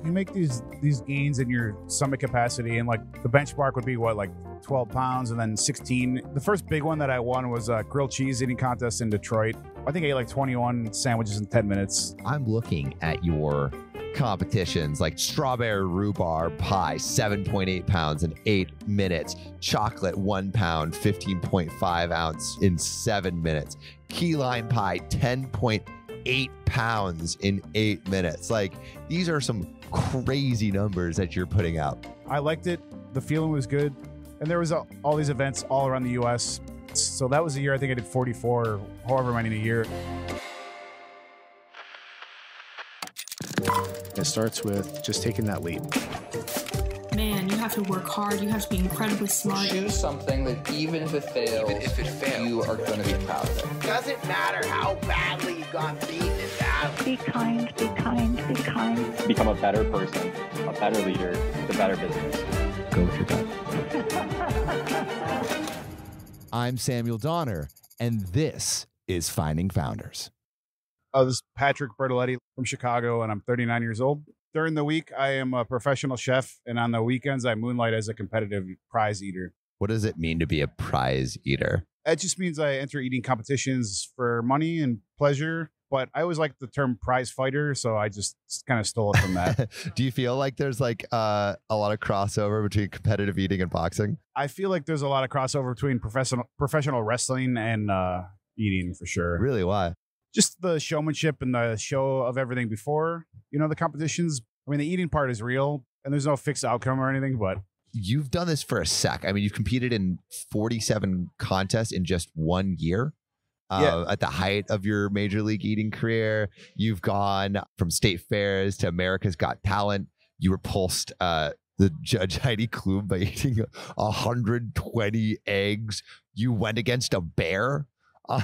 You make these gains in your stomach capacity, and like the benchmark would be what, like 12 pounds and then 16. The first big one that I won was a grilled cheese eating contest in Detroit. I think I ate like 21 sandwiches in 10 minutes. I'm looking at your competitions like strawberry rhubarb pie, 7.8 pounds in 8 minutes. Chocolate, 1 pound, 15.5 ounce in 7 minutes. Key lime pie, 10.8 pounds in 8 minutes. Like, these are some crazy numbers that you're putting out. I liked it. The feeling was good. And there was all these events all around the U.S. So that was the year I think I did 44 or however many in a year. It starts with just taking that leap. Man, you have to work hard. You have to be incredibly smart. Choose something that even if it fails, you are going to be proud of it. Doesn't matter how badly you got beaten in battle. Be kind, be kind, be kind. Become a better person, a better leader, a better business. Go with your gut. I'm Samuel Donner, and this is Finding Founders. This is Patrick Bertoletti from Chicago, and I'm 39 years old. During the week, I am a professional chef, and on the weekends, I moonlight as a competitive prize eater. What does it mean to be a prize eater? It just means I enter eating competitions for money and pleasure, but I always like the term prize fighter, so I just kind of stole it from that. Do you feel like there's like a lot of crossover between competitive eating and boxing? I feel like there's a lot of crossover between professional wrestling and eating, for sure. Really? Why? Just the showmanship and the show of everything before, the competitions. I mean, the eating part is real and there's no fixed outcome or anything, but you've done this for a sec. I mean, you've competed in 47 contests in just 1 year. At the height of your major league eating career, you've gone from state fairs to America's Got Talent. You repulsed the judge Heidi Klum by eating 120 eggs. You went against a bear on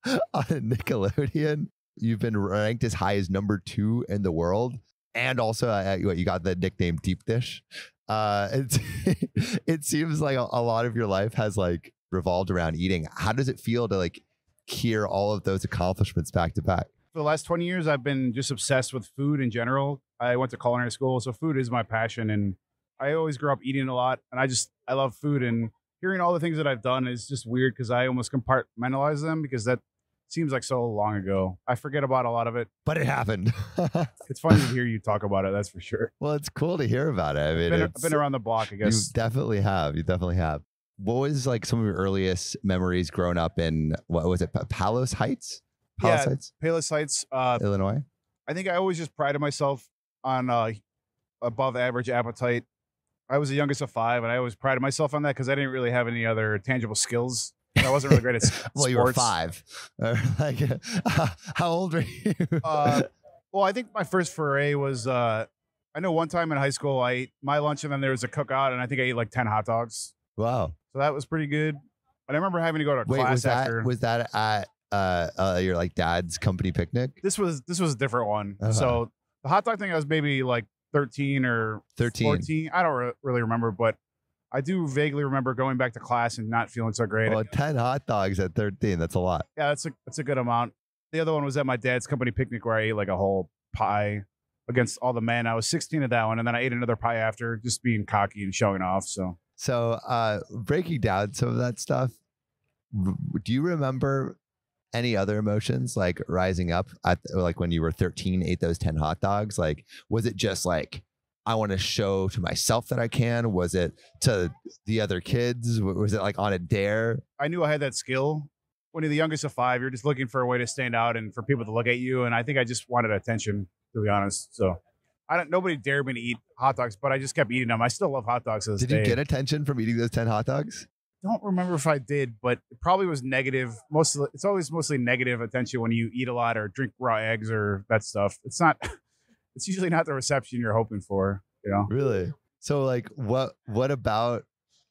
Nickelodeon. You've been ranked as high as #2 in the world, and also you got the nickname Deep Dish. It seems like a lot of your life has like revolved around eating. How does it feel to like hear all of those accomplishments back to back? For the last 20 years, I've been just obsessed with food in general. I went to culinary school, so food is my passion, and I always grew up eating a lot, and I love food, and hearing all the things that I've done is just weird because I almost compartmentalize them because that seems like so long ago. I forget about a lot of it. But it happened. It's funny to hear you talk about it, that's for sure. Well, it's cool to hear about it. I mean, I've been around the block, I guess. You definitely have. What was like some of your earliest memories growing up in, what was it, Palos Heights? Palos Heights, Illinois? I think I always just prided myself on above average appetite. I was the youngest of 5, and I always prided myself on that because I didn't really have any other tangible skills. I wasn't really great at sports. Well, you were 5. How old were you? Well, I think my first foray was, I know one time in high school, I ate my lunch and then there was a cookout, and I think I ate like 10 hot dogs. Wow. So that was pretty good. And I remember having to go to class after. Was that at your like dad's company picnic? This was a different one. So the hot dog thing, I was maybe like 13 or 14. I don't really remember, but I do vaguely remember going back to class and not feeling so great. Well, 10 hot dogs at 13, that's a lot. Yeah, that's a good amount. The other one was at my dad's company picnic where I ate like a whole pie against all the men. I was 16 at that one, and then I ate another pie after, just being cocky and showing off. So breaking down some of that stuff, do you remember any other emotions like rising up at like when you were 13, ate those 10 hot dogs? Like, was it just like, I want to show to myself that I can? Was it to the other kids? Was it like on a dare? I knew I had that skill. When you're the youngest of 5, you're just looking for a way to stand out and for people to look at you. And I think I just wanted attention, to be honest. So nobody dared me to eat hot dogs, but I just kept eating them. I still love hot dogs to this day. Did you get attention from eating those 10 hot dogs? Don't remember if I did, but it probably was negative. It's always mostly negative attention when you eat a lot or drink raw eggs or that stuff. It's usually not the reception you're hoping for, Really? So like what about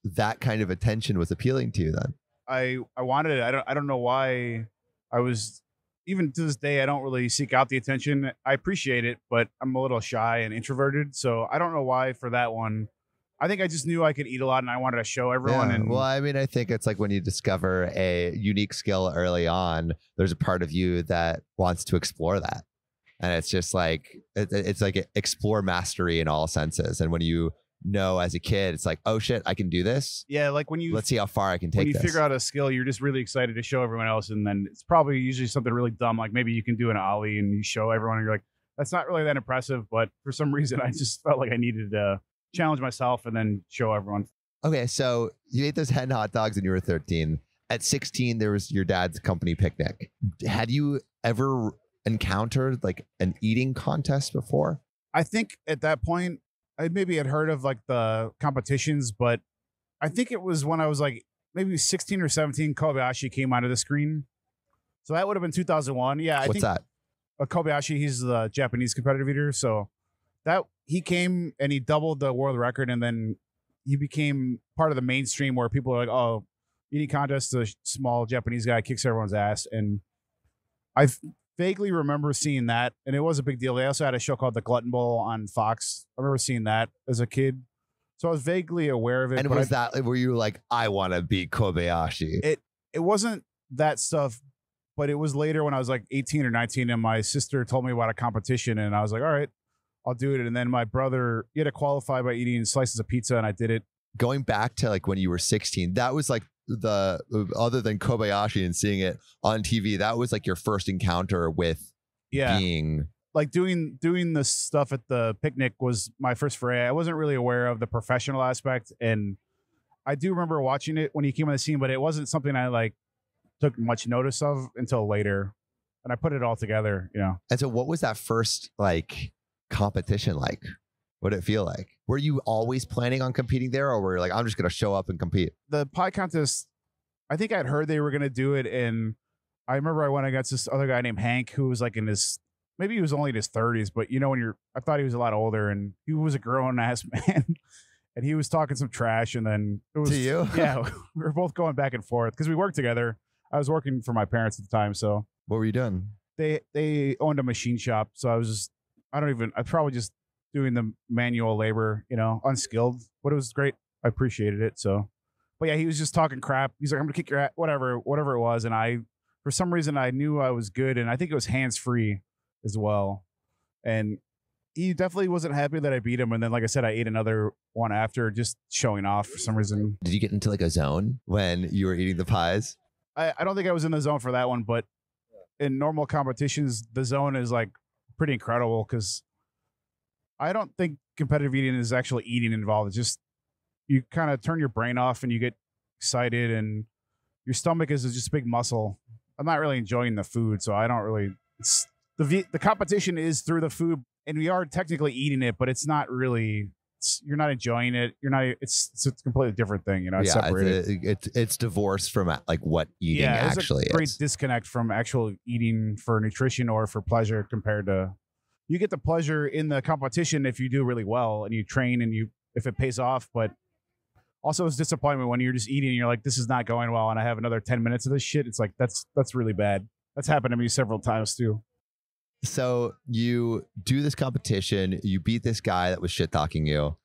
that kind of attention was appealing to you then? I wanted it. I don't know why. I was, even to this day, I don't really seek out the attention. I appreciate it, but I'm a little shy and introverted. So I don't know why for that one. I think I just knew I could eat a lot and I wanted to show everyone. Yeah. Well, I mean, I think it's like when you discover a unique skill early on, there's a part of you that wants to explore that. And it's just like, it's like explore mastery in all senses. And when you know as a kid, it's like, oh shit, I can do this. Yeah, like when you let's see how far I can take when you this. figure out a skill, you're just really excited to show everyone else, and then it's probably usually something really dumb, like maybe you can do an ollie and you show everyone, and you're like, that's not really that impressive, but for some reason I just felt like I needed to challenge myself and then show everyone. Okay, so you ate those hen hot dogs when you were 13. At 16, there was your dad's company picnic. Had you ever encountered like an eating contest before? I think at that point, I maybe had heard of like the competitions, but I think it was when I was like maybe 16 or 17, Kobayashi came onto the screen. So that would have been 2001. Yeah. What's that? Kobayashi, he's the Japanese competitive eater. So that he came and he doubled the world record, and then he became part of the mainstream where people are like, oh, eating contest, the small Japanese guy kicks everyone's ass. And I vaguely remember seeing that, and it was a big deal. They also had a show called The Glutton Bowl on Fox. I remember seeing that as a kid. So I was vaguely aware of it. And was that where you were like, I want to beat Kobayashi? It wasn't that stuff, but it was later when I was like 18 or 19, and my sister told me about a competition, and I was like, all right, I'll do it. And then my brother, he had to qualify by eating slices of pizza, and I did it. Going back to like when you were 16, that was like the other than Kobayashi and seeing it on TV, that was like your first encounter with being like doing the stuff at the picnic was my first foray. I wasn't really aware of the professional aspect, and I do remember watching it when he came on the scene, but it wasn't something I like took much notice of until later, and I put it all together, you know. And so what was that first like competition like? What did it feel like? Were you always planning on competing there, or were you like, I'm just going to show up and compete? The pie contest, I think I'd heard they were going to do it, and I remember I went against this other guy named Hank, who was like in his, maybe he was only in his 30s, but you know, I thought he was a lot older, and he was a grown ass man, and he was talking some trash, and then it was, to you? Yeah, we were both going back and forth because we worked together. I was working for my parents at the time, so. What were you doing? They owned a machine shop, so I was just, I probably just doing the manual labor, you know, unskilled, but it was great. I appreciated it. So, but yeah, he was just talking crap. He's like, I'm gonna kick your ass, whatever it was. And I, for some reason, I knew I was good, and I think it was hands-free as well. And he definitely wasn't happy that I beat him. And then, like I said, I ate another one after, just showing off for some reason. Did you get into like a zone when you were eating the pies? I don't think I was in the zone for that one, but in normal competitions, the zone is like pretty incredible because I don't think competitive eating is actually eating involved. It's just you kind of turn your brain off and you get excited, and your stomach is just a big muscle. I'm not really enjoying the food, so I don't really. The competition is through the food, and we are technically eating it, but it's not really. You're not enjoying it. You're not. It's a completely different thing. You know, it's separated. It's divorced from like what eating actually is. A great disconnect from actual eating for nutrition or for pleasure compared to. You get the pleasure in the competition if you do really well and you train and if it pays off, but also it's disappointment when you're just eating and you're like, this is not going well, and I have another 10 minutes of this shit. It's like, that's really bad. That's happened to me several times too. So you do this competition, you beat this guy that was shit talking you.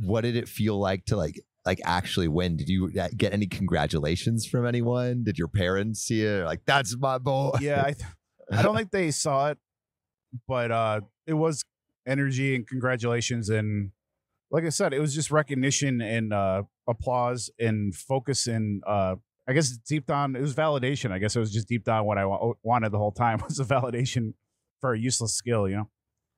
What did it feel like to like actually win? Did you get any congratulations from anyone? Did your parents see it? Like, that's my boy. Yeah. I don't think they saw it, but it was energy and congratulations, and like I said, it was just recognition and applause and focus, and I guess deep down it was validation. I guess it was just deep down what I wanted the whole time was a validation for a useless skill, you know.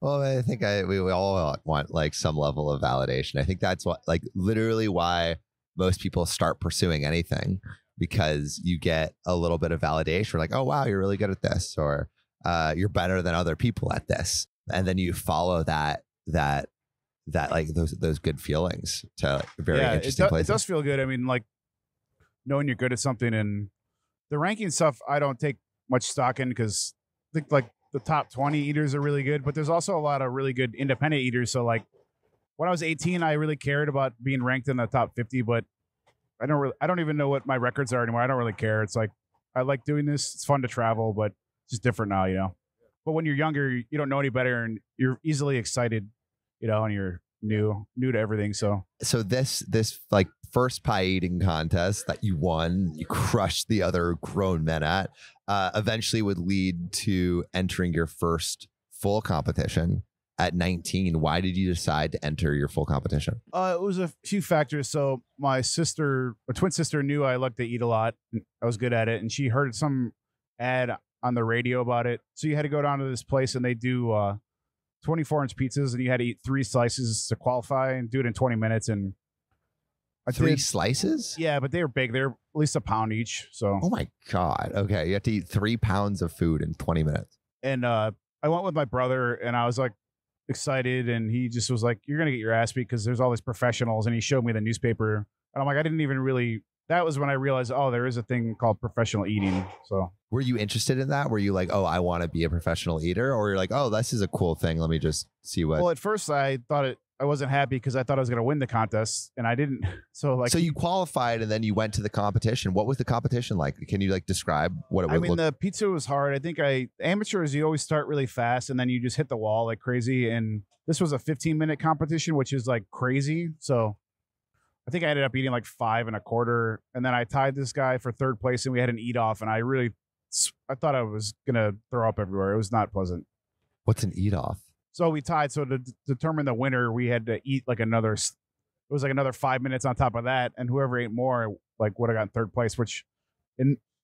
Well, I think we all want like some level of validation. I think that's what like literally why most people start pursuing anything, because you get a little bit of validation. Like, oh wow, you're really good at this, or you're better than other people at this, and then you follow that like those good feelings to like, very interesting places. It does feel good. I mean, like knowing you're good at something, and the ranking stuff I don't take much stock in because I think like the top 20 eaters are really good, but there's also a lot of really good independent eaters. So like when I was 18, I really cared about being ranked in the top 50, but I don't even know what my records are anymore. I don't really care. It's like I like doing this. It's fun to travel, but it's just different now, you know. But when you're younger, you don't know any better, and you're easily excited, you know, and you're new to everything. So this like first pie eating contest that you won, you crushed the other grown men at, eventually would lead to entering your first full competition at 19. Why did you decide to enter your full competition? It was a few factors. So my twin sister knew I liked to eat a lot. And I was good at it. And she heard some ad on the radio about it. So you had to go down to this place and they do 24-inch pizzas and you had to eat 3 slices to qualify and do it in 20 minutes. And I 3 slices? Yeah, but they were big. They're at least a pound each. So Oh my God. Okay. You have to eat 3 pounds of food in 20 minutes. And I went with my brother and I was like excited. And he just was like, you're going to get your ass beat because there's all these professionals. And he showed me the newspaper. And I'm like, I didn't even really. That was when I realized, oh, there is a thing called professional eating. So were you interested in that? Were you like, oh, I want to be a professional eater? Or you're like, oh, this is a cool thing. Let me just see what. Well, at first I thought I wasn't happy because I thought I was going to win the contest and I didn't. So you qualified and then you went to the competition. What was the competition like? Can you like describe what it was? I mean, the pizza was hard. I think amateurs, you always start really fast and then you just hit the wall like crazy. And this was a 15-minute competition, which is like crazy. So I think I ended up eating like 5 1/4. And then I tied this guy for 3rd place and we had an eat off. And I thought I was going to throw up everywhere. It was not pleasant. What's an eat off? So we tied. So to determine the winner, we had to eat like another 5 minutes on top of that. And whoever ate more, like would have gotten 3rd place, which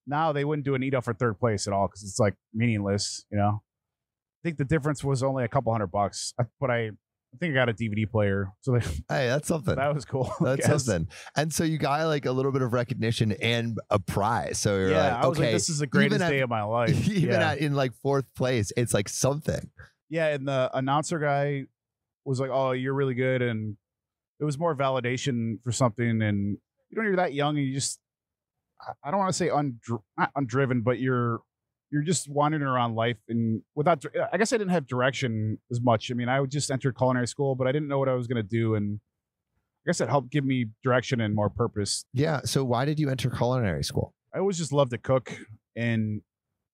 now they wouldn't do an eat off for 3rd place at all. Cause it's like meaningless, you know? I think the difference was only a couple $100, but I think I got a DVD player. So hey, that's something. That was cool. That's something. And so you got like a little bit of recognition and a prize. So you're like, I was like, this is the greatest day of my life. Even in like 4th place, it's like something. Yeah, and the announcer guy was like, "Oh, you're really good," and it was more validation for something. And you're that young, and you just—I don't want to say not undriven, but you're just wandering around life, and without. I guess I didn't have direction as much. I mean, I would just enter culinary school, but I didn't know what I was going to do, and I guess it helped give me direction and more purpose. Yeah. So why did you enter culinary school? I always just loved to cook, and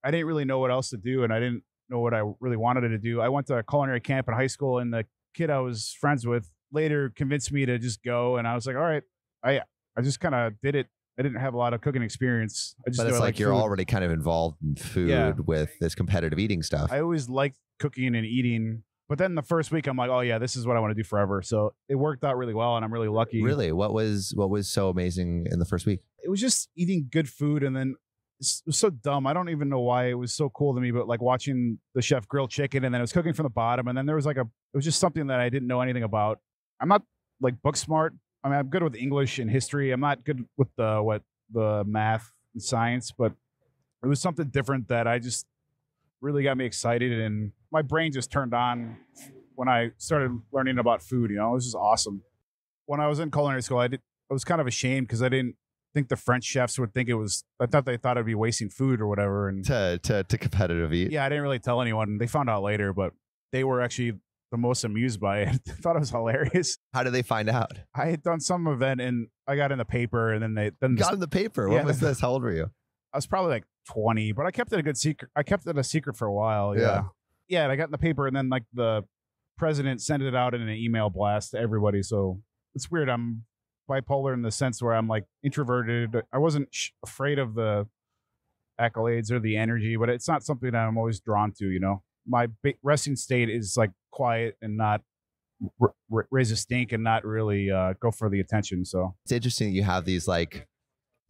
I didn't really know what else to do, and I didn't know what I really wanted to do. I went to a culinary camp in high school and the kid I was friends with later convinced me to just go. And I was like, all right, I just kind of did it. I didn't have a lot of cooking experience. But it's like you're already kind of involved in food with this competitive eating stuff. I always liked cooking and eating. But then the first week I'm like, oh yeah, this is what I want to do forever. So it worked out really well and I'm really lucky. Really? What was so amazing in the first week? It was just eating good food and then it was so dumb. I don't even know why it was so cool to me, but like watching the chef grill chicken and then it was cooking from the bottom. And then there was it was just something that I didn't know anything about. I'm not like book smart. I mean, I'm good with English and history. I'm not good with the math and science, but it was something different that I just really got me excited. And my brain just turned on when I started learning about food. You know, it was just awesome. When I was in culinary school, I was kind of ashamed because I didn't think the French chefs would think I thought they thought I'd be wasting food or whatever. And to competitive eat. Yeah, I didn't really tell anyone. They found out later, but they were actually the most amused by it. I thought it was hilarious. How did they find out? I had done some event and I got in the paper and then got in the paper. What was this? How old were you? I was probably like 20, but I kept it a good secret. I kept it a secret for a while. Yeah. And I got in the paper and then like the president sent it out in an email blast to everybody. So it's weird. I'm bipolar in the sense where I'm like introverted. I wasn't afraid of the accolades or the energy, but it's not something that I'm always drawn to, you know. My resting state is like quiet and not raise a stink and not really go for the attention. So it's interesting that you have these like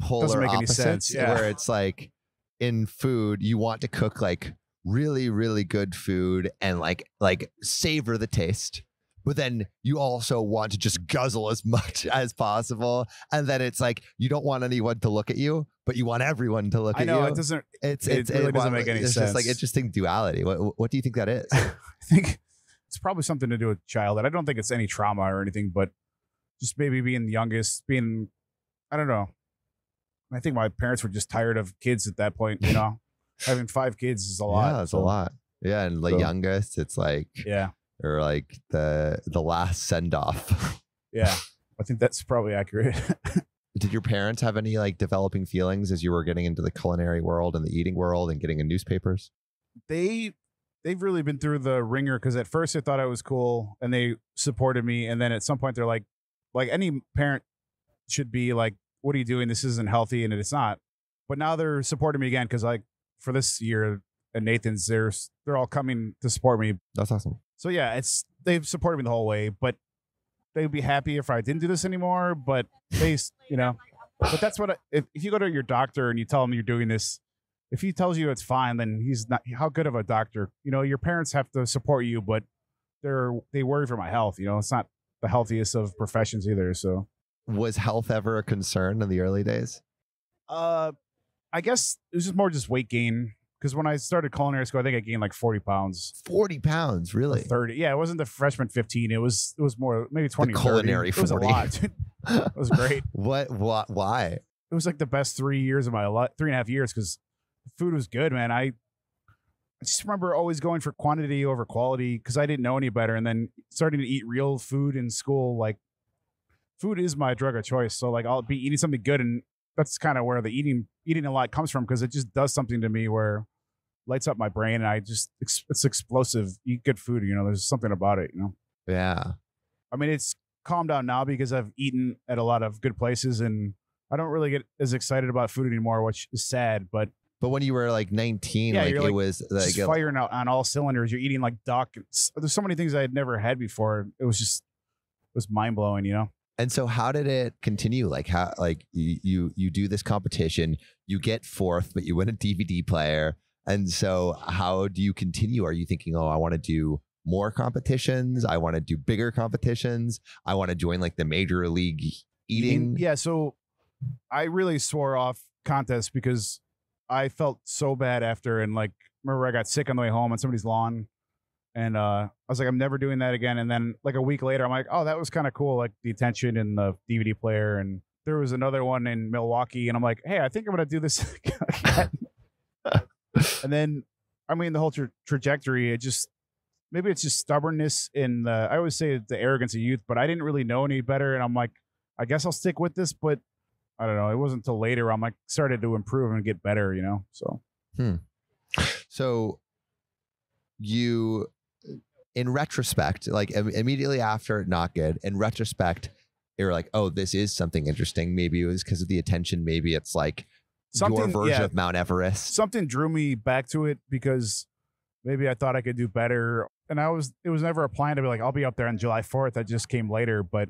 polar opposites where it's like in food, you want to cook like really, really good food and like savor the taste. But then you also want to just guzzle as much as possible. And then it's like, you don't want anyone to look at you, but you want everyone to look at you. I know, it really doesn't make any sense. It's just like interesting duality. What do you think that is? I think it's probably something to do with childhood. I don't think it's any trauma or anything, but just maybe being the youngest, I don't know. I think my parents were just tired of kids at that point, you know. Having 5 kids is a lot. Yeah, it's a lot. Yeah, and the youngest, it's like or like the last send off. Yeah, I think that's probably accurate. Did your parents have any like developing feelings as you were getting into the culinary world and the eating world and getting in newspapers? They've really been through the ringer because at first they thought I was cool and they supported me, and then at some point they're like any parent should be like, "What are you doing? This isn't healthy," and it's not. But now they're supporting me again because like for this year and Nathan's, they're all coming to support me. That's awesome. So yeah, they've supported me the whole way, but they'd be happy if I didn't do this anymore. But but that's what if you go to your doctor and you tell him you're doing this, if he tells you it's fine, then he's not. How good of a doctor? Your parents have to support you, but they worry for my health. It's not the healthiest of professions either. So was health ever a concern in the early days? I guess it was just more weight gain. Because when I started culinary school, I think I gained like 40 pounds. 40 pounds, really? 30. Yeah, it wasn't the freshman 15. It was more, maybe 20. The culinary 30. 40. It was a lot. It was great. What? Why? It was like the best 3 years of my life, 3.5 years, because the food was good, man. I just remember always going for quantity over quality because I didn't know any better. And then starting to eat real food in school, like food is my drug of choice. So like I'll be eating something good, and that's kind of where the eating a lot comes from, because it just does something to me where lights up my brain, and it's explosive. Eat good food, there's something about it, Yeah. I mean, it's calmed down now because I've eaten at a lot of good places, and I don't really get as excited about food anymore, which is sad. But when you were like 19, yeah, it was like just firing out on all cylinders. You're eating like duck. There's so many things I had never had before. It was mind blowing, And so how did it continue? Like how, like you do this competition, you get fourth, but you win a DVD player. And so how do you continue? Are you thinking, oh, I want to do more competitions. I want to do bigger competitions. I want to join like the major league eating. Yeah. So I really swore off contests because I felt so bad after. And like, remember I got sick on the way home on somebody's lawn. And I was like, I'm never doing that again. And then like a week later, I'm like, oh, that was kind of cool. Like the attention and the DVD player. And there was another one in Milwaukee. And I'm like, hey, I think I'm going to do this again. And then, I mean, the whole trajectory, maybe it's just stubbornness in I always say the arrogance of youth, but I didn't really know any better. And I'm like, I guess I'll stick with this, but I don't know. It wasn't until later I'm like started to improve and get better, so. So you, in retrospect, like immediately after Not Good, in retrospect, you're like, oh, this is something interesting. Maybe it was because of the attention. Maybe it's like your version of Mount Everest. Something drew me back to it because maybe I thought I could do better. And it was never a plan to be like, I'll be up there on July 4th. That just came later, but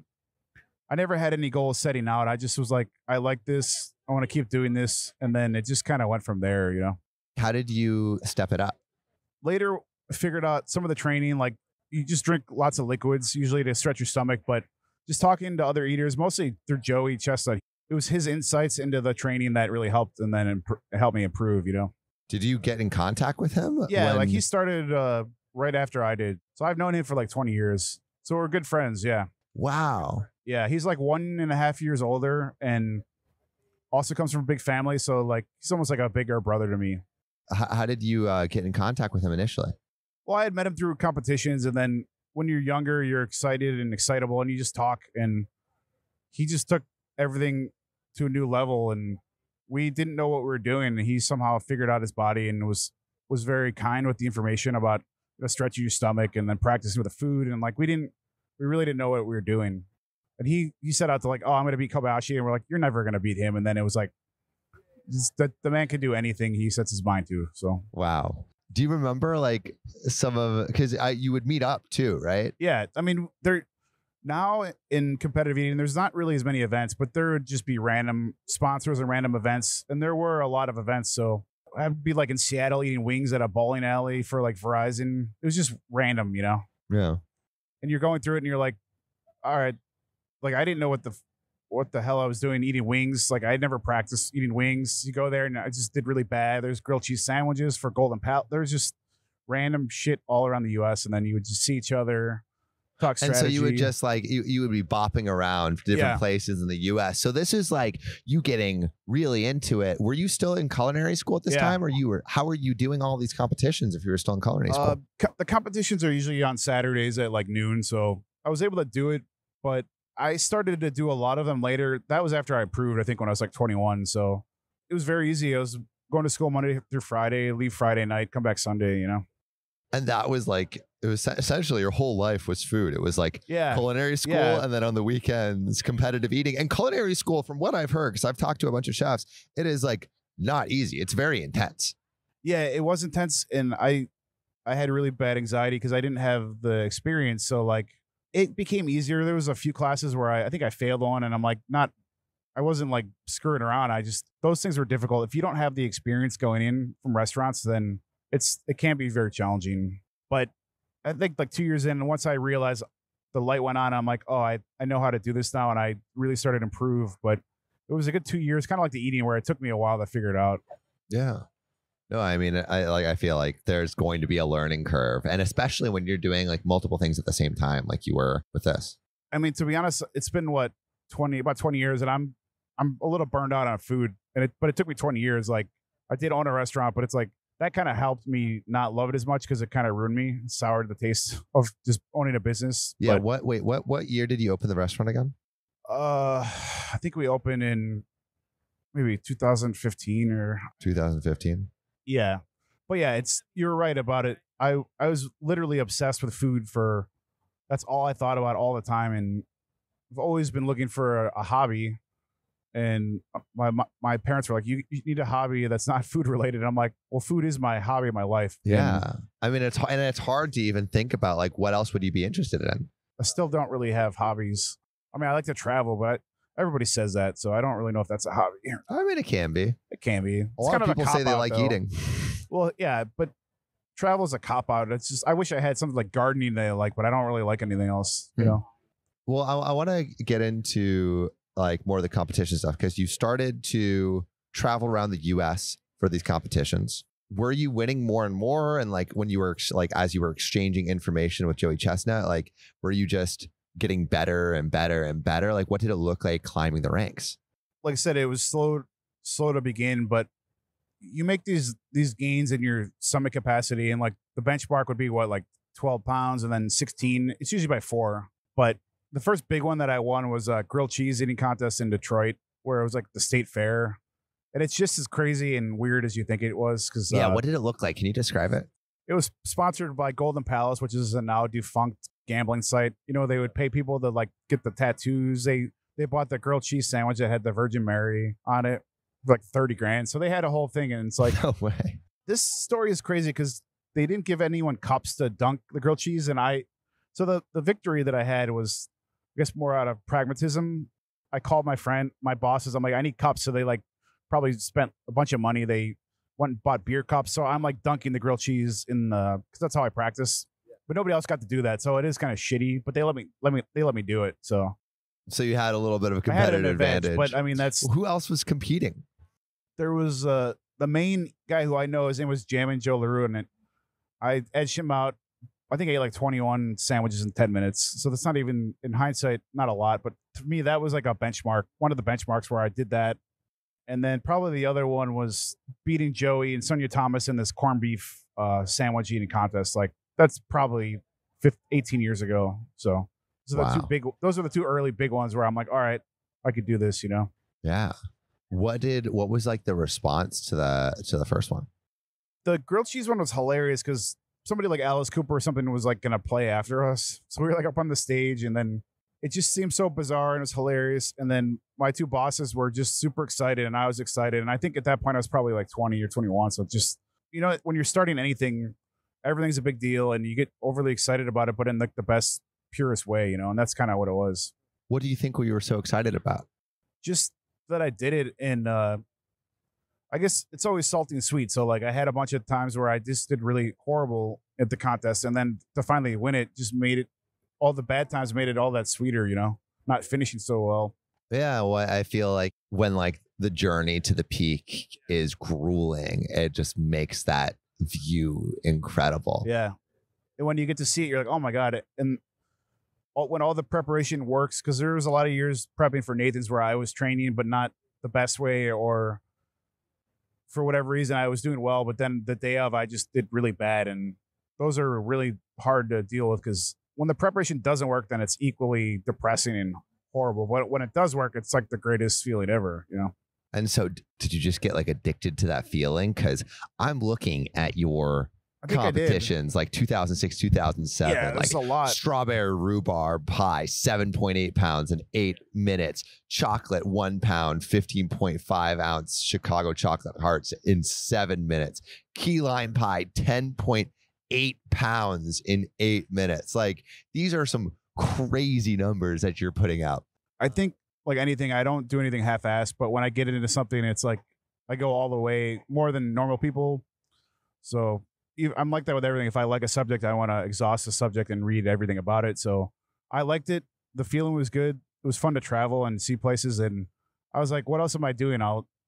I never had any goals setting out. I just was like, I like this. I want to keep doing this. And then it just kind of went from there, How did you step it up? Later, I figured out some of the training, like you just drink lots of liquids, usually to stretch your stomach, but just talking to other eaters, mostly through Joey Chestnut. It was his insights into the training that really helped, and then it helped me improve, Did you get in contact with him? Yeah, like he started right after I did. So I've known him for like 20 years. So we're good friends, yeah. Wow. Yeah, he's like 1.5 years older and also comes from a big family. So like he's almost like a bigger brother to me. How did you get in contact with him initially? Well, I had met him through competitions, and then when you're younger, you're excited and excitable, and you just talk. And he just took everything to a new level, and we didn't know what we were doing. And he somehow figured out his body and was very kind with the information about stretching your stomach and then practicing with the food. And like we really didn't know what we were doing. And he set out to like, oh, I'm going to beat Kobayashi, and we're like, you're never going to beat him. And then it was like, the man can do anything he sets his mind to. So wow. Do you remember like because you would meet up too, right? Yeah, I mean, now in competitive eating, there's not really as many events, but there would just be random sponsors and random events, and there were a lot of events. So I'd be like in Seattle eating wings at a bowling alley for like Verizon. It was just random, Yeah. And you're going through it, and you're like, all right, like I didn't know what the hell I was doing eating wings. Like I had never practiced eating wings. You go there and I just did really bad. There's grilled cheese sandwiches for Golden Pal. There's just random shit all around the US. And then you would just see each other, talk strategy. And so you would just like, you would be bopping around different places in the US. So this is like you getting really into it. Were you still in culinary school at this time, or how were you doing all these competitions if you were still in culinary school? The competitions are usually on Saturdays at like noon. So I was able to do it, but I started to do a lot of them later. That was after I approved, I think when I was like 21. So it was very easy. I was going to school Monday through Friday, leave Friday night, come back Sunday, And that was like, it was essentially your whole life was food. It was like culinary school, and then on the weekends, competitive eating. And culinary school, from what I've heard, because I've talked to a bunch of chefs, it is like not easy. It's very intense. Yeah, it was intense, and I had really bad anxiety because I didn't have the experience. So like it became easier. There was a few classes where I think I failed on, and I'm like I wasn't like screwing around. Those things were difficult. If you don't have the experience going in from restaurants, then it can be very challenging. But I think like 2 years in, once I realized the light went on, I'm like, oh, I know how to do this now, and I really started to improve. But it was a good 2 years, kind of like the eating, where it took me a while to figure it out. Yeah. No, I mean, I feel like there's going to be a learning curve, and especially when you're doing like multiple things at the same time, like you were with this. I mean, to be honest, it's been about 20 years, and I'm a little burned out on food, but it took me 20 years. Like I did own a restaurant, but it's like that kind of helped me not love it as much because it kind of ruined me, soured the taste of just owning a business. Yeah. But, What year did you open the restaurant again? I think we opened in maybe 2015 or 2015. Yeah. But yeah, you're right about it. I was literally obsessed with food that's all I thought about all the time. And I've always been looking for a hobby. And my parents were like, you need a hobby that's not food related. And I'm like, well, food is my hobby, my life. Yeah. And I mean, it's hard to even think about like, what else would you be interested in? I still don't really have hobbies. I mean, I like to travel, but everybody says that. So I don't really know if that's a hobby. I mean, it can be. It can be. A lot of people say they like eating. Well, yeah, but travel is a cop out. It's just I wish I had something like gardening that I like, but I don't really like anything else. You know. Well, I want to get into like more of the competition stuff because you started to travel around the U.S. for these competitions. Were you winning more and more? And like when you were like as you were exchanging information with Joey Chestnut, like were you just getting better and better and better? Like what did it look like climbing the ranks? Like I said, it was slow to begin, but you make these gains in your stomach capacity, and like the benchmark would be what, like 12 pounds, and then 16. It's usually by 4. But the first big one that I won was a grilled cheese eating contest in Detroit, where it was like the state fair, and it's just as crazy and weird as you think it was. Because what did it look like? Can you describe it? It was sponsored by Golden Palace, which is a now defunct gambling site. You know, they would pay people to like get the tattoos. They bought the grilled cheese sandwich that had the Virgin Mary on it. Like 30 grand. So they had a whole thing, and it's like, no way. This story is crazy because they didn't give anyone cups to dunk the grilled cheese. And so the victory that I had was, I guess, more out of pragmatism. I called my bosses. I'm like, I need cups. So they like probably spent a bunch of money. They went and bought beer cups. So I'm like dunking the grilled cheese because that's how I practice. But nobody else got to do that. So it is kind of shitty, but they let me do it. So you had a little bit of a competitive advantage. But I mean, who else was competing? There was the main guy who I know, his name was Jammin' Joe LaRue, and I edged him out. I think I ate like 21 sandwiches in 10 minutes. So that's not even, in hindsight, not a lot. But to me, that was like a benchmark, one of the benchmarks where I did that. And then probably the other one was beating Joey and Sonia Thomas in this corned beef sandwich eating contest. Like that's probably 18 years ago. So those are the two early big ones where I'm like, all right, I could do this, you know? Yeah. What was like the response to the first one? The grilled cheese one was hilarious because somebody like Alice Cooper or something was like going to play after us. So we were like up on the stage, and then it just seemed so bizarre and it was hilarious. And then my two bosses were just super excited, and I was excited. And I think at that point I was probably like 20 or 21. So just, you know, when you're starting anything, everything's a big deal and you get overly excited about it, but in like the best, purest way, you know, and that's kind of what it was. What do you think we were so excited about? Just that I did it, and I guess it's always salty and sweet. So like I had a bunch of times where I just did really horrible at the contest, and then to finally win it just made it, all the bad times made it all that sweeter, you know, not finishing so well. Yeah, well, I feel like when like the journey to the peak is grueling, it just makes that view incredible. Yeah. And when you get to see it, you're like, oh my God. And when all the preparation works, because there was a lot of years prepping for Nathan's where I was training, but not the best way, or for whatever reason I was doing well, but then the day of I just did really bad. And those are really hard to deal with, because when the preparation doesn't work, then it's equally depressing and horrible. But when it does work, it's like the greatest feeling ever, you know? And so did you just get like addicted to that feeling? Because I'm looking at your think competitions like 2006, 2007. Yeah, like that's a lot. Strawberry rhubarb pie, 7.8 pounds in 8 minutes. Chocolate, 1 pound, 15.5 ounce Chicago chocolate hearts in 7 minutes. Key lime pie, 10.8 pounds in 8 minutes. Like, these are some crazy numbers that you're putting out. I think, like anything, I don't do anything half-assed, but when I get into something, it's like I go all the way more than normal people. So I'm like that with everything. If I like a subject, I want to exhaust the subject and read everything about it. So I liked it. The feeling was good. It was fun to travel and see places. And I was like, what else am I doing?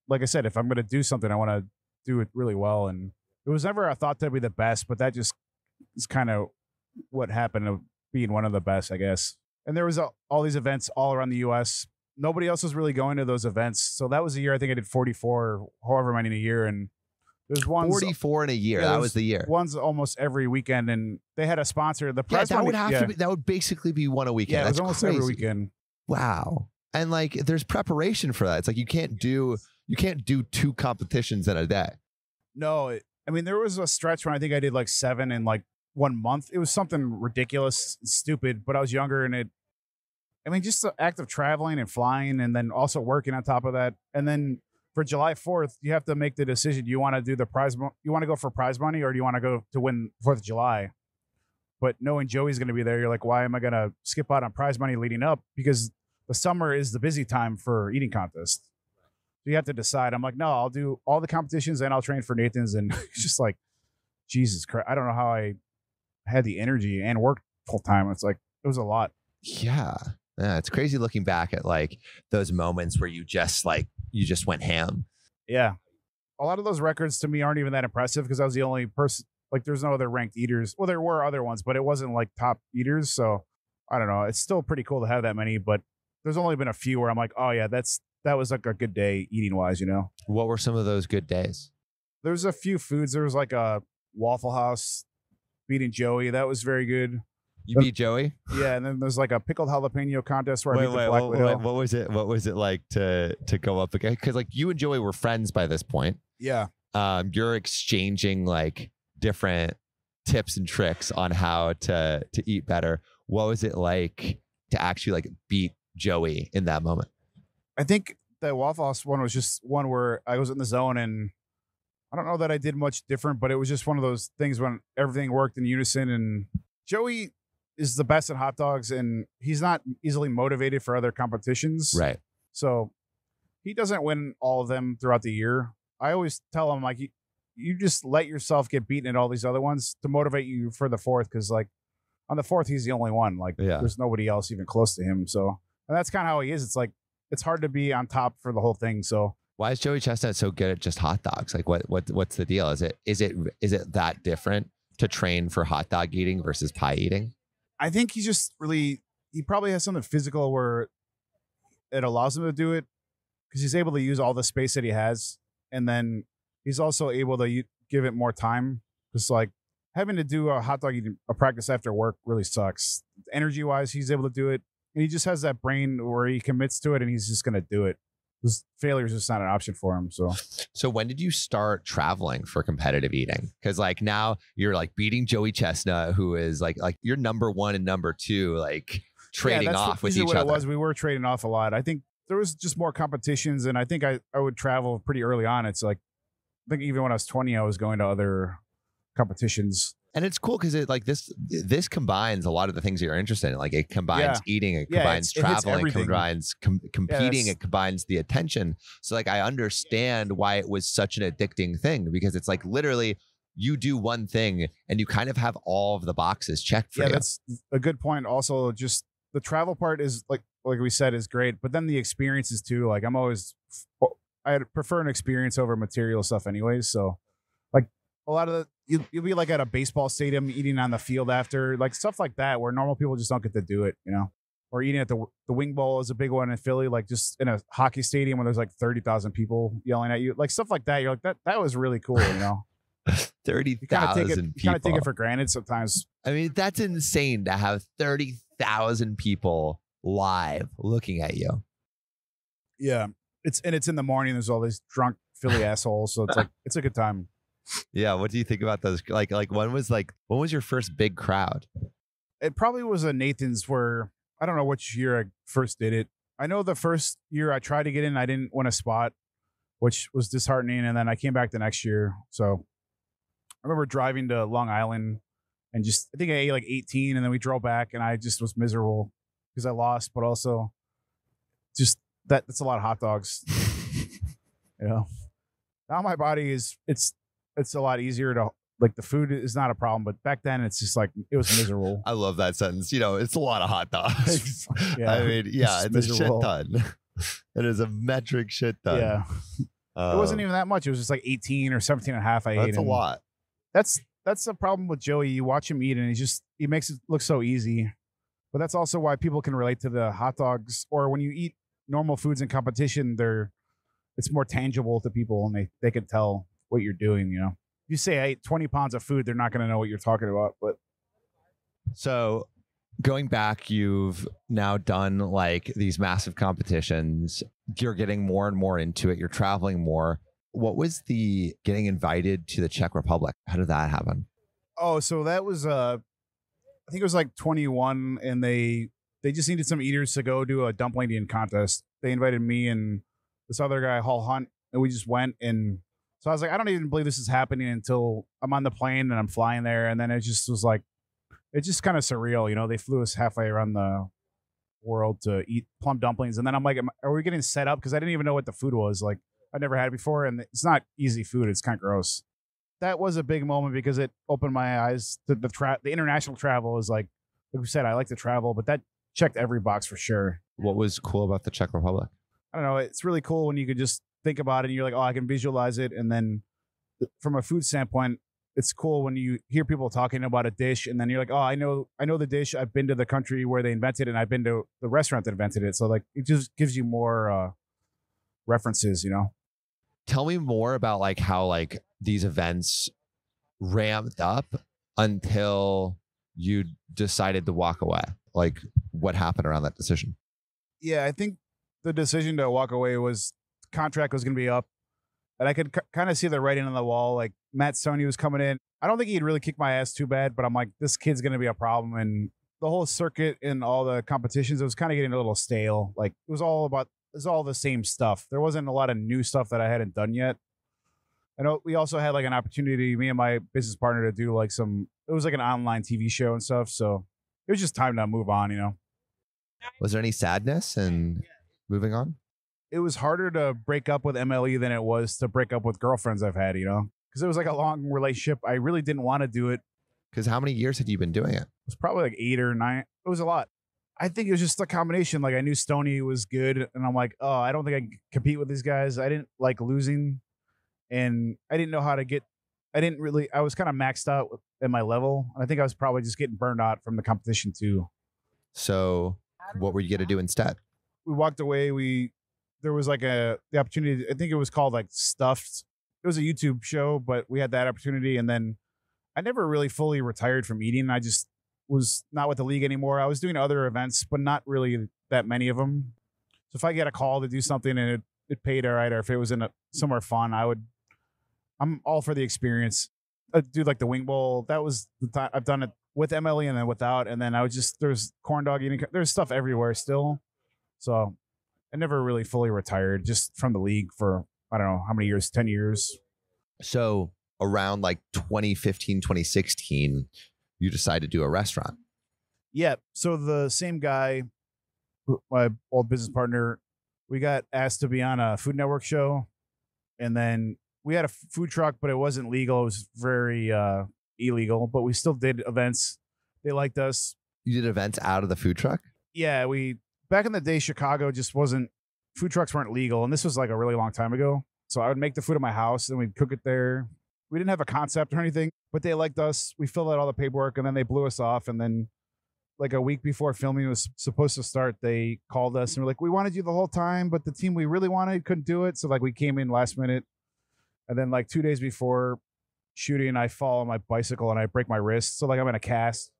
Like I said, if I'm going to do something, I want to do it really well. And it was never a thought to be the best, but that just is kind of what happened of being one of the best, I guess. And there was all these events all around the U.S. Nobody else was really going to those events. So that was the year I think I did 44, however many in a year. And there's ones 44 in a year. Yeah, that was the year. Ones almost every weekend, and they had a sponsor. The prize that money, would have to be. That would basically be one a weekend. Yeah, it was That's almost crazy. every weekend. Wow. And like, there's preparation for that. It's like you can't do 2 competitions in a day. No, I mean, there was a stretch when I think I did like 7 in like 1 month. It was something ridiculous, stupid, but I was younger, and just the act of traveling and flying, and then also working on top of that, and then for July 4th, you have to make the decision. Do you want to do the prize? You want to go for prize money, or do you want to go to win 4th of July? But knowing Joey's going to be there, you're like, why am I going to skip out on prize money leading up? Because the summer is the busy time for eating contests. So you have to decide. I'm like, no, I'll do all the competitions and I'll train for Nathan's. And it's just like, Jesus Christ. I don't know how I had the energy and worked full time. It's like, it was a lot. Yeah. It's crazy looking back at like those moments where you just went ham. Yeah. A lot of those records to me aren't even that impressive because I was the only person. Like, there's no other ranked eaters. Well, there were other ones, but it wasn't like top eaters. So I don't know. It's still pretty cool to have that many, but there's only been a few where I'm like, oh yeah, that was like a good day eating wise, you know? What were some of those good days? There's a few foods. There was like a Waffle House beating Joey. That was very good. You beat Joey? Yeah, and then there's like a pickled jalapeno contest where I beat the Black Widow. What was it? What was it like to go up again? Because like you and Joey were friends by this point. Yeah. You're exchanging like different tips and tricks on how to eat better. What was it like to actually like beat Joey in that moment? I think the Waffle House one was just one where I was in the zone, and I don't know that I did much different, but it was just one of those things when everything worked in unison. And Joey is the best at hot dogs, and he's not easily motivated for other competitions. Right. So he doesn't win all of them throughout the year. I always tell him, like, you just let yourself get beaten at all these other ones to motivate you for the 4th. Because like on the 4th, he's the only one. Like there's nobody else even close to him. So, and that's kind of how he is. It's like, it's hard to be on top for the whole thing. So why is Joey Chestnut so good at just hot dogs? Like what's the deal? Is it that different to train for hot dog eating versus pie eating? I think he's just really, he probably has something physical where it allows him to do it because he's able to use all the space that he has. And then he's also able to give it more time. Just like having to do a hot dog eating a practice after work really sucks. Energy wise, he's able to do it. And he just has that brain where he commits to it and he's just going to do it. Because failure is just not an option for him. So when did you start traveling for competitive eating? Because like now you're like beating Joey Chestnut, who is like you're number 1 and number 2, like trading off with each what other. It was. We were trading off a lot. I think there was just more competitions, and I think I would travel pretty early on. It's like, I think even when I was 20, I was going to other competitions. And it's cool because it like this combines a lot of the things that you're interested in. Like it combines eating, it combines traveling, it combines competing, it combines the attention. So like I understand why it was such an addicting thing, because it's like literally you do one thing and you kind of have all of the boxes checked for you. That's a good point. Also, just the travel part is like we said is great, but then the experiences too. Like I prefer an experience over material stuff anyways. So like a lot of you'll be like at a baseball stadium eating on the field after, like stuff like that where normal people just don't get to do it, you know. Or eating at the Wing Bowl is a big one in Philly, like just in a hockey stadium where there's like 30,000 people yelling at you, like stuff like that. You're like, that was really cool, you know. 30,000 people. You kind of take it for granted sometimes. I mean, that's insane to have 30,000 people live looking at you. Yeah, it's in the morning. There's all these drunk Philly assholes, so it's like it's a good time. Yeah. What do you think about those? Like when was your first big crowd? It probably was a Nathan's where I don't know which year I first did it. I know the first year I tried to get in, I didn't win a spot, which was disheartening. And then I came back the next year. So I remember driving to Long Island and just, I think I ate like 18 and then we drove back and I just was miserable because I lost, but also just that's a lot of hot dogs. Now my body it's a lot easier to, like, the food is not a problem, but back then it's just like it was miserable. I love that sentence. It's a lot of hot dogs. Yeah, I mean, yeah, it's miserable. a shit ton. It is a metric shit ton. Yeah. It wasn't even that much. It was just like 18 or 17 and a half I ate. That's a lot. That's the problem with Joey. You watch him eat and he makes it look so easy. But that's also why people can relate to the hot dogs, or when you eat normal foods in competition, it's more tangible to people and they can tell what you're doing, If you say I ate 20 pounds of food, they're not going to know what you're talking about. But so going back, you've now done like these massive competitions. You're getting more and more into it. You're traveling more. What was the getting invited to the Czech Republic? How did that happen? Oh, so that was I think it was like 21, and they just needed some eaters to go do a dumpling eating contest. They invited me and this other guy, Hall Hunt, and we just went. And so I was like, I don't even believe this is happening until I'm on the plane and I'm flying there. And then it just was like, it's just kind of surreal. They flew us halfway around the world to eat plum dumplings. And then I'm like, are we getting set up? Because I didn't even know what the food was. Like, I never had it before, and it's not easy food. It's kind of gross. That was a big moment because it opened my eyes to the international travel. Is like we said, I like to travel, but that checked every box for sure. What was cool about the Czech Republic? I don't know. It's really cool when you could just think about it and you're like, oh, I can visualize it. And then from a food standpoint, it's cool when you hear people talking about a dish and then you're like, oh, I know the dish. I've been to the country where they invented it, and I've been to the restaurant that invented it. So like it just gives you more references, Tell me more about like how like these events ramped up until you decided to walk away. Like what happened around that decision? Yeah, I think the decision to walk away was the contract was going to be up, and I could kind of see the writing on the wall. Like Matt Stoney was coming in. I don't think he'd really kick my ass too bad, but I'm like, this kid's going to be a problem. And the whole circuit and all the competitions, it was kind of getting a little stale. Like it was all the same stuff. There wasn't a lot of new stuff that I hadn't done yet. I know we also had like an opportunity, me and my business partner, to do like it was like an online TV show and stuff. So it was just time to move on, Was there any sadness in moving on? It was harder to break up with MLE than it was to break up with girlfriends I've had, because it was like a long relationship. I really didn't want to do it. Because how many years had you been doing it? It was probably like 8 or 9. It was a lot. I think it was just a combination. Like I knew Stoney was good, and I'm like, oh, I don't think I can compete with these guys. I didn't like losing, and I didn't know how to get. I was kind of maxed out at my level, and I think I was probably just getting burned out from the competition too. So, what were you going to do instead? We walked away. There was like the opportunity. I think it was called like Stuffed. It was a YouTube show, but we had that opportunity, and then I never really fully retired from eating. I just was not with the league anymore. I was doing other events, but not really that many of them. So if I get a call to do something and it paid all right, or if it was in somewhere fun, I'm all for the experience. I do like the Wing Bowl. That was the time I've done it with MLE and then without. And then there's corn dog eating. There's stuff everywhere still. So I never really fully retired just from the league for, I don't know how many years, 10 years. So around like 2015, 2016, you decided to do a restaurant. Yeah. So the same guy, my old business partner, we got asked to be on a Food Network show. And then we had a food truck, but it wasn't legal. It was very illegal, but we still did events. They liked us. You did events out of the food truck? Yeah. Back in the day, Chicago just food trucks weren't legal. And this was like a really long time ago. So I would make the food at my house and we'd cook it there. We didn't have a concept or anything, but they liked us. We filled out all the paperwork and then they blew us off. And then like a week before filming was supposed to start, they called us and were like, we wanted you the whole time, but the team we really wanted couldn't do it. So like we came in last minute. And then like 2 days before shooting, I fall on my bicycle and I break my wrist. So like I'm in a cast.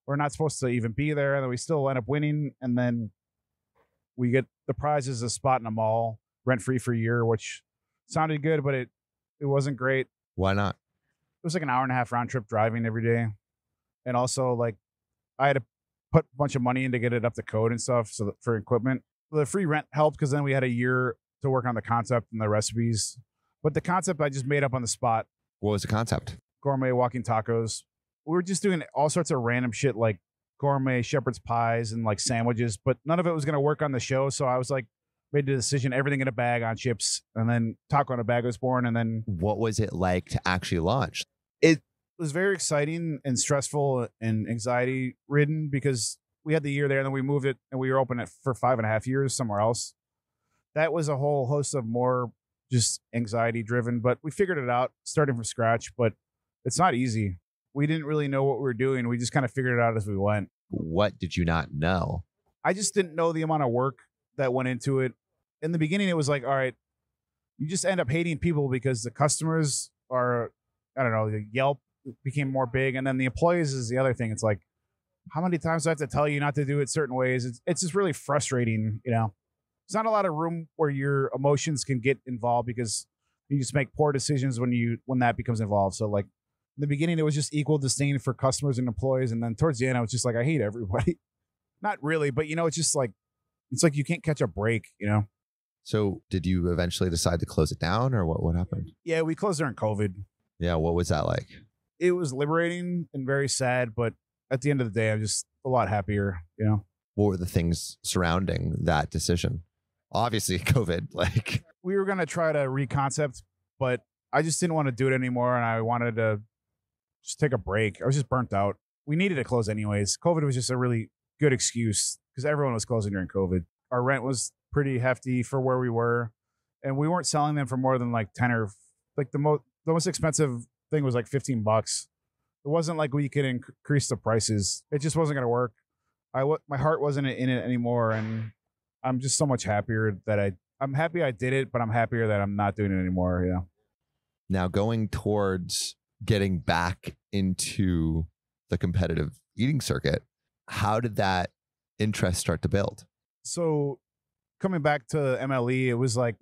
We're not supposed to even be there. And then we still end up winning. And then we get the prize is a spot in a mall, rent free for a year, which sounded good, but it wasn't great. Why not? was like an hour and a half round trip driving every day. And also like I had to put a bunch of money in to get it up to code and stuff. So for equipment, the free rent helped because then we had a year to work on the concept and the recipes. But the concept I just made up on the spot. What was the concept? Gourmet walking tacos. We were just doing all sorts of random shit like gourmet shepherd's pies and like sandwiches, but none of it was going to work on the show. So I was like, made the decision, everything in a bag on chips, and then taco in a bag was born. And then What was it like to actually launch? it was very exciting and stressful and anxiety ridden because we had the year there and then we moved it and we were open it for 5.5 years somewhere else. That was a whole host of more just anxiety driven, but we figured it out starting from scratch, but it's not easy. We didn't really know what we were doing. We just kind of figured it out as we went. What did you not know? I just didn't know the amount of work that went into it. In the beginning, it was like, all right, you just end up hating people because the customers are, I don't know, the Yelp became more big. And then the employees is the other thing. It's like, how many times do I have to tell you not to do it certain ways? It's just really frustrating, you know. There's not a lot of room where your emotions can get involved because you just make poor decisions when that becomes involved. So like in the beginning, it was just equal disdain for customers and employees. And then towards the end, I was just like, I hate everybody. Not really, but you know, it's just like, it's like you can't catch a break, you know? So did you eventually decide to close it down, or what happened? Yeah, we closed during COVID. Yeah, what was that like? It was liberating and very sad, but at the end of the day, I'm just a lot happier, you know? What were the things surrounding that decision? Obviously, COVID, like. We were going to try to reconcept, but I just didn't want to do it anymore, and I wanted to just take a break. I was just burnt out. We needed to close anyways. COVID was just a really good excuse because everyone was closing during COVID. Our rent was pretty hefty for where we were, and we weren't selling them for more than like 10 or like the most expensive thing was like $15. It wasn't like we could increase the prices. It just wasn't going to work. My heart wasn't in it anymore, and I'm just so much happier that I'm happy I did it, but I'm happier that I'm not doing it anymore. You know. Now going towards getting back into the competitive eating circuit, how did that interest start to build? So coming back to MLE, it was like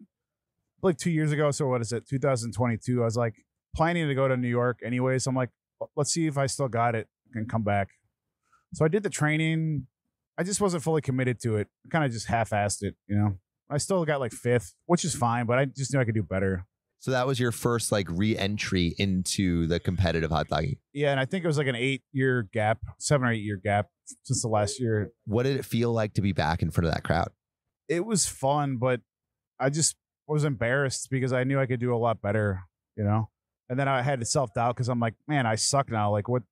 2 years ago. So what is it? 2022. I was like planning to go to New York anyway. So I'm like, let's see if I still got it and come back. So I did the training. I just wasn't fully committed to it. I kind of just half-assed it, you know. I still got like 5th, which is fine, but I just knew I could do better. So that was your first like re-entry into the competitive hot dogging. Yeah, and I think it was like an 8-year gap, 7 or 8 year gap since the last year. What did it feel like to be back in front of that crowd? It was fun, but I just was embarrassed because I knew I could do a lot better, you know. And then I had self-doubt because I'm like, man, I suck now. Like, what?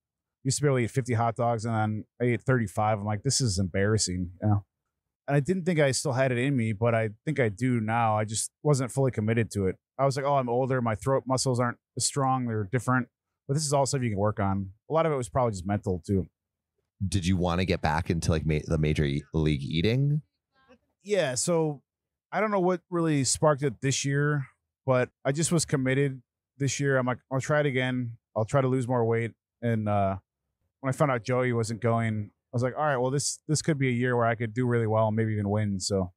Used to be able to eat 50 hot dogs and then I ate 35. I'm like, this is embarrassing, you know. And I didn't think I still had it in me, but I think I do now. I just wasn't fully committed to it. I was like, oh, I'm older. My throat muscles aren't as strong. They're different. But this is all stuff you can work on. A lot of it was probably just mental too. Did you want to get back into like the major league eating? Yeah. So I don't know what really sparked it this year, but I just was committed this year. I'm like, I'll try it again. I'll try to lose more weight. And when I found out Joey wasn't going, I was like, all right, well, this could be a year where I could do really well and maybe even win. So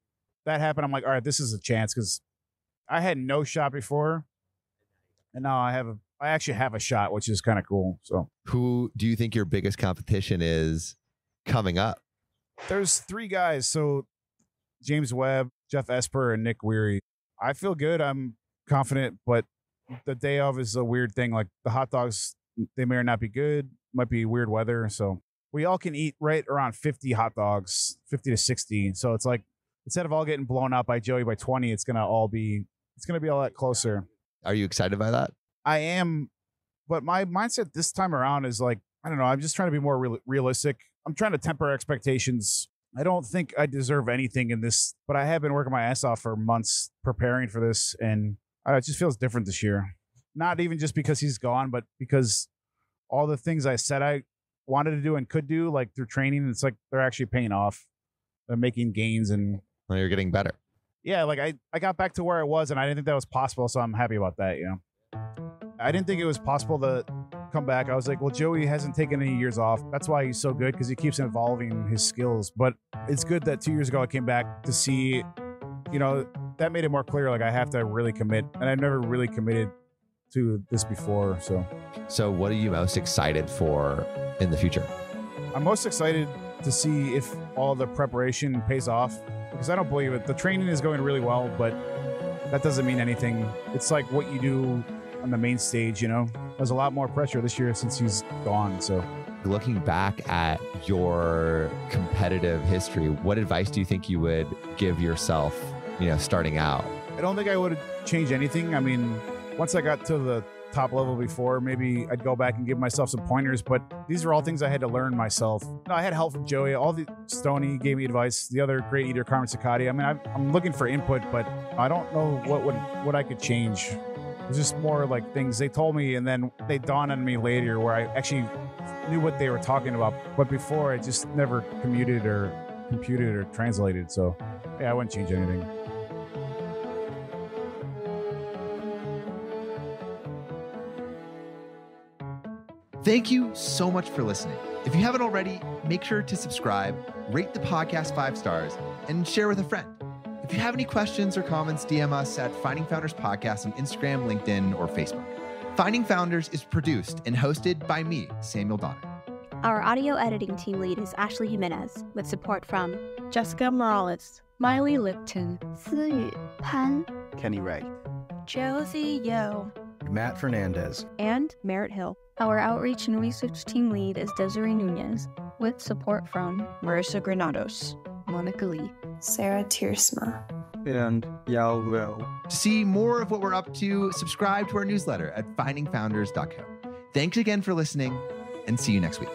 that happened. I'm like, all right, this is a chance because I had no shot before, and now I actually have a shot, which is kind of cool. So who do you think your biggest competition is coming up? There's 3 guys. So James Webb, Jeff Esper, and Nick Weary. I feel good. I'm confident, but the day of is a weird thing. Like the hot dogs, they may or not be good. Might be weird weather. So we all can eat right around 50 hot dogs, 50 to 60. So it's like, instead of all getting blown out by Joey by 20, it's going to be a lot closer. Are you excited by that? I am. But my mindset this time around is like, I don't know. I'm just trying to be more realistic. I'm trying to temper expectations. I don't think I deserve anything in this, but I have been working my ass off for months preparing for this. And it just feels different this year. Not even just because he's gone, but because all the things I said I wanted to do and could do, like through training, it's like they're actually paying off. They're making gains, and well, you're getting better. Yeah, like I got back to where I was, and I didn't think that was possible, so I'm happy about that, you know. I didn't think it was possible to come back. I was like, well, Joey hasn't taken any years off. That's why he's so good, because he keeps evolving his skills. But it's good that 2 years ago I came back to see, you know, that made it more clear, like I have to really commit, and I've never really committed to this before. So what are you most excited for in the future? I'm most excited to see if all the preparation pays off, because I don't believe it. The training is going really well, but that doesn't mean anything. It's like what you do on the main stage, you know? There's a lot more pressure this year since he's gone, so. Looking back at your competitive history, what advice do you think you would give yourself, starting out? I don't think I would change anything. I mean, once I got to the top level before, maybe I'd go back and give myself some pointers, but these are all things I had to learn myself. No, I had help from Joey. Stoney gave me advice. The other great eater, Carmen Ciccati. I mean, I'm looking for input, but I don't know what I could change. It's just more like things they told me, and then they dawned on me later where I actually knew what they were talking about. But before, I just never computed or translated. So, yeah, I wouldn't change anything. Thank you so much for listening. If you haven't already, make sure to subscribe, rate the podcast 5 stars, and share with a friend. If you have any questions or comments, DM us at Finding Founders Podcast on Instagram, LinkedIn, or Facebook. Finding Founders is produced and hosted by me, Samuel Donner. Our audio editing team lead is Ashley Jimenez, with support from Jessica Morales, Miley Lipton, Siyu Pan, Kenny Wright, Josie Yo, Matt Fernandez, and Merritt Hill. Our outreach and research team lead is Desiree Nunez, with support from Marissa Granados, Monica Lee, Sarah Tiersma, and Yao Liu. To see more of what we're up to, subscribe to our newsletter at findingfounders.co. Thanks again for listening, and see you next week.